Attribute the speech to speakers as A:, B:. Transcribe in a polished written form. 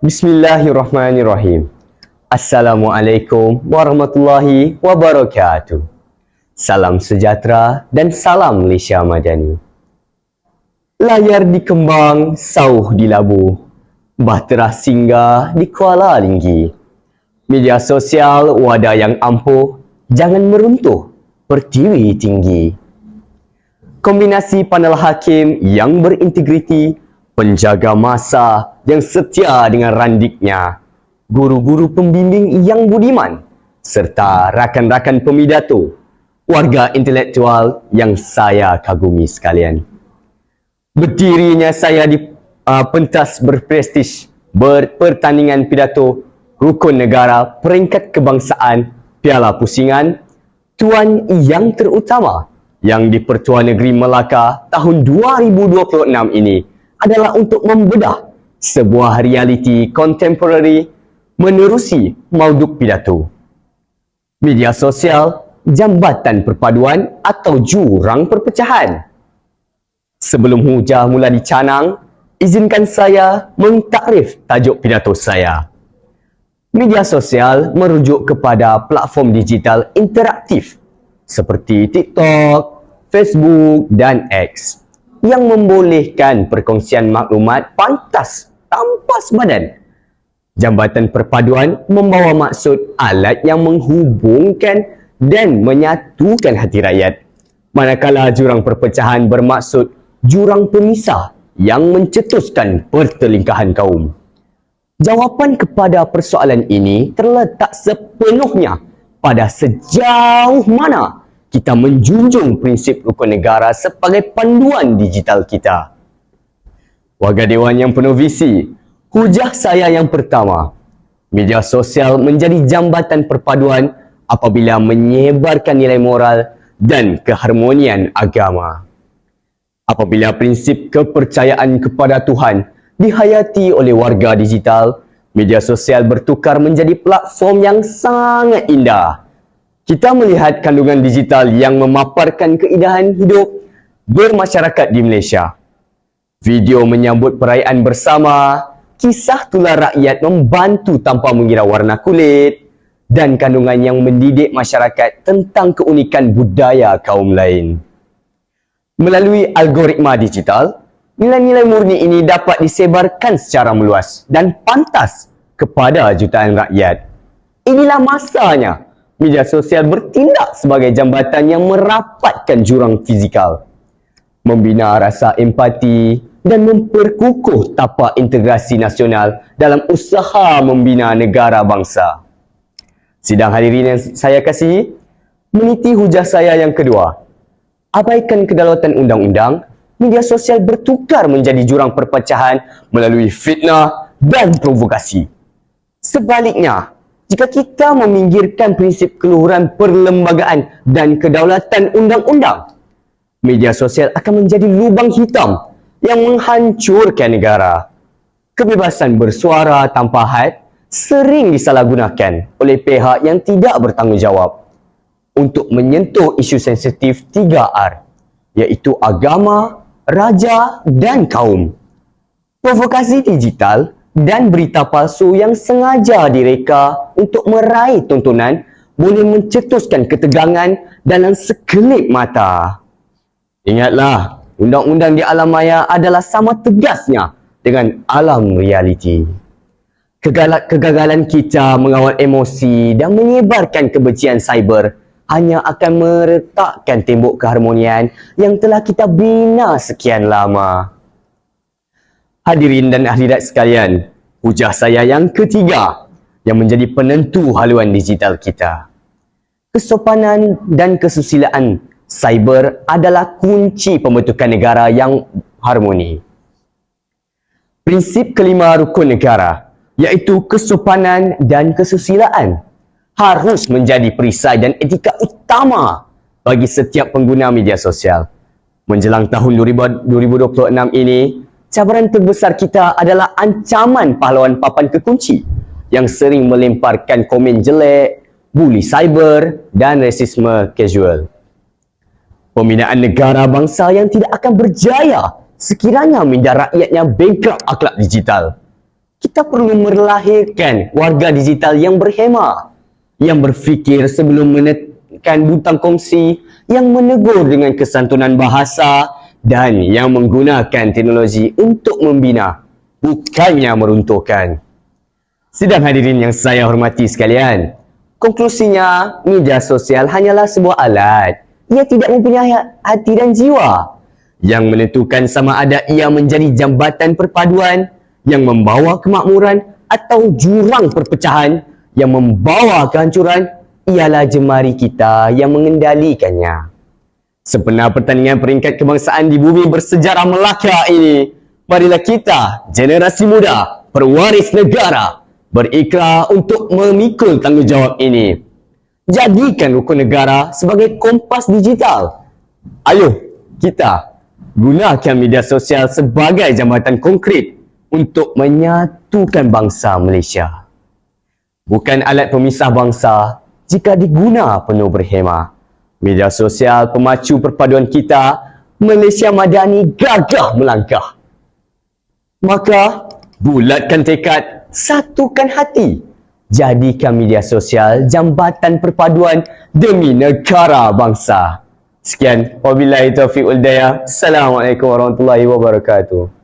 A: Bismillahirrahmanirrahim. Assalamualaikum warahmatullahi wabarakatuh. Salam sejahtera dan salam Malaysia Madani. Layar di Kembang, sauh di Labu, bahtera singgah di Kuala Linggi. Media sosial wadah yang ampuh, jangan meruntuh, pertiwi tinggi. Kombinasi panel hakim yang berintegriti, penjaga masa yang setia dengan randiknya, guru-guru pembimbing yang budiman, serta rakan-rakan pemidato, warga intelektual yang saya kagumi sekalian. Berdirinya saya di pentas berprestij pertandingan pidato Rukun Negara Peringkat Kebangsaan Piala Pusingan Tuan Yang Terutama yang di Pertuan Negeri Melaka tahun 2026 ini adalah untuk membedah sebuah realiti kontemporari menerusi mauduk pidato. Media sosial, jambatan perpaduan atau jurang perpecahan. Sebelum hujah mula dicanang, izinkan saya mentakrif tajuk pidato saya. Media sosial merujuk kepada platform digital interaktif seperti TikTok, Facebook dan X yang membolehkan perkongsian maklumat pantas tanpa sebadan. Jambatan perpaduan membawa maksud alat yang menghubungkan dan menyatukan hati rakyat. Manakala jurang perpecahan bermaksud jurang pemisah yang mencetuskan pertelingkahan kaum. Jawapan kepada persoalan ini terletak sepenuhnya pada sejauh mana kita menjunjung prinsip rukun negara sebagai panduan digital kita. Warga Dewan yang penuh visi, hujah saya yang pertama, media sosial menjadi jambatan perpaduan apabila menyebarkan nilai moral dan keharmonian agama. Apabila prinsip kepercayaan kepada Tuhan dihayati oleh warga digital, media sosial bertukar menjadi platform yang sangat indah. Kita melihat kandungan digital yang memaparkan keindahan hidup bermasyarakat di Malaysia. Video menyambut perayaan bersama, kisah tular rakyat membantu tanpa mengira warna kulit, dan kandungan yang mendidik masyarakat tentang keunikan budaya kaum lain. Melalui algoritma digital, nilai-nilai murni ini dapat disebarkan secara meluas dan pantas kepada jutaan rakyat. Inilah masanya media sosial bertindak sebagai jambatan yang merapatkan jurang fizikal, membina rasa empati dan memperkukuh tapak integrasi nasional dalam usaha membina negara bangsa. Sidang hadirin yang saya kasihi, meniti hujah saya yang kedua. Abaikan kedaulatan undang-undang, media sosial bertukar menjadi jurang perpecahan melalui fitnah dan provokasi. Sebaliknya, jika kita meminggirkan prinsip keluhuran perlembagaan dan kedaulatan undang-undang, media sosial akan menjadi lubang hitam yang menghancurkan negara. Kebebasan bersuara tanpa had sering disalahgunakan oleh pihak yang tidak bertanggungjawab untuk menyentuh isu sensitif 3R, iaitu agama, raja dan kaum. Provokasi digital dan berita palsu yang sengaja direka untuk meraih tontonan boleh mencetuskan ketegangan dalam sekelip mata. Ingatlah, undang-undang di alam maya adalah sama tegasnya dengan alam realiti. Kegagalan kita mengawal emosi dan menyebarkan kebencian cyber hanya akan meretakkan tembok keharmonian yang telah kita bina sekian lama. Hadirin dan hadirat sekalian, hujah saya yang ketiga yang menjadi penentu haluan digital kita. Kesopanan dan kesusilaan cyber adalah kunci pembentukan negara yang harmoni. Prinsip kelima rukun negara, iaitu kesopanan dan kesusilaan, harus menjadi perisai dan etika utama bagi setiap pengguna media sosial. Menjelang tahun 2026 ini, cabaran terbesar kita adalah ancaman pahlawan papan kekunci yang sering melemparkan komen jelek, buli cyber dan rasisme casual. Pembinaan negara bangsa yang tidak akan berjaya sekiranya minda rakyatnya bankrupt akhlak digital. kita perlu melahirkan warga digital yang berhemah, yang berfikir sebelum menekan butang kongsi, yang menegur dengan kesantunan bahasa dan yang menggunakan teknologi untuk membina, bukannya meruntuhkan. Sidang hadirin yang saya hormati sekalian, konklusinya, media sosial hanyalah sebuah alat. Ia tidak mempunyai hati dan jiwa. Yang menentukan sama ada ia menjadi jambatan perpaduan yang membawa kemakmuran atau jurang perpecahan yang membawa kehancuran ialah jemari kita yang mengendalikannya. Sebenar pertandingan peringkat kebangsaan di bumi bersejarah Melaka ini, marilah kita, generasi muda, pewaris negara, berikrar untuk memikul tanggungjawab ini. Jadikan rukun negara sebagai kompas digital. Ayo, kita gunakan media sosial sebagai jambatan konkret untuk menyatukan bangsa Malaysia. Bukan alat pemisah bangsa jika diguna penuh berhemah. Media sosial pemacu perpaduan kita, Malaysia Madani gagah melangkah. Maka, bulatkan tekad, satukan hati. Jadikan media sosial jambatan perpaduan demi negara bangsa. Sekian, wabillahi taufiq wal hidayah. Assalamualaikum warahmatullahi wabarakatuh.